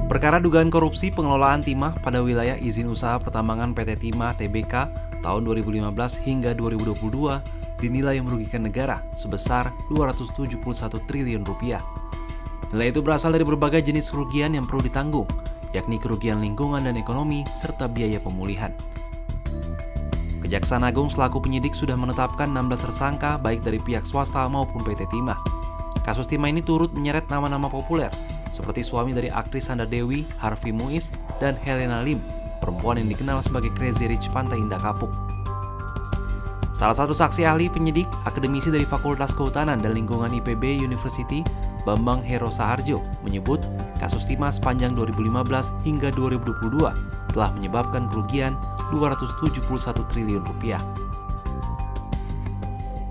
Perkara dugaan korupsi pengelolaan timah pada wilayah izin usaha pertambangan PT Timah Tbk tahun 2015 hingga 2022 dinilai merugikan negara sebesar Rp271 triliun. Nilai itu berasal dari berbagai jenis kerugian yang perlu ditanggung, yakni kerugian lingkungan dan ekonomi serta biaya pemulihan. Kejaksaan Agung selaku penyidik sudah menetapkan 16 tersangka baik dari pihak swasta maupun PT Timah. Kasus timah ini turut menyeret nama-nama populer seperti suami dari aktris Sandra Dewi, Harvey Muiz, dan Helena Lim, perempuan yang dikenal sebagai Crazy Rich Pantai Indah Kapuk. Salah satu saksi ahli penyidik, akademisi dari Fakultas Kehutanan dan Lingkungan IPB University, Bambang Hero Saharjo, menyebut kasus timah sepanjang 2015 hingga 2022 telah menyebabkan kerugian Rp271 triliun.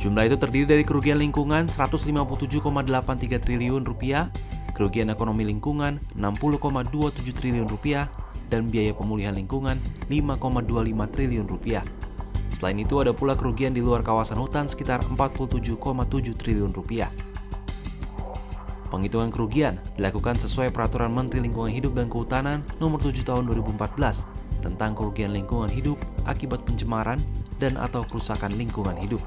Jumlah itu terdiri dari kerugian lingkungan Rp157,83 triliun, kerugian ekonomi lingkungan Rp60,27 triliun, dan biaya pemulihan lingkungan Rp5,25 triliun. Selain itu ada pula kerugian di luar kawasan hutan sekitar Rp47,7 triliun. Penghitungan kerugian dilakukan sesuai Peraturan Menteri Lingkungan Hidup dan Kehutanan Nomor 7 Tahun 2014 tentang kerugian lingkungan hidup akibat pencemaran dan atau kerusakan lingkungan hidup.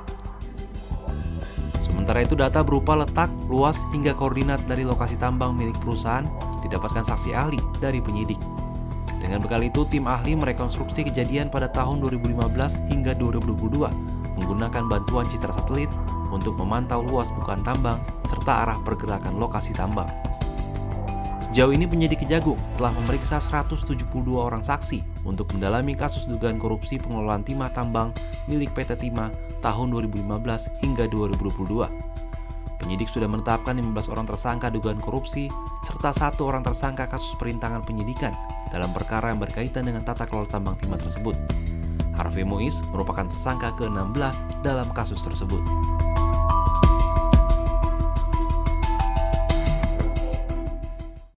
Sementara itu data berupa letak, luas, hingga koordinat dari lokasi tambang milik perusahaan didapatkan saksi ahli dari penyidik. Dengan bekal itu, tim ahli merekonstruksi kejadian pada tahun 2015 hingga 2022 menggunakan bantuan citra satelit untuk memantau luas bukaan tambang serta arah pergerakan lokasi tambang. Sejauh ini penyidik Kejagung telah memeriksa 172 orang saksi untuk mendalami kasus dugaan korupsi pengelolaan timah tambang milik PT Timah tahun 2015 hingga 2022. Penyidik sudah menetapkan 15 orang tersangka dugaan korupsi serta 1 orang tersangka kasus perintangan penyidikan dalam perkara yang berkaitan dengan tata kelola tambang timah tersebut. Harvey Muiz merupakan tersangka ke-16 dalam kasus tersebut.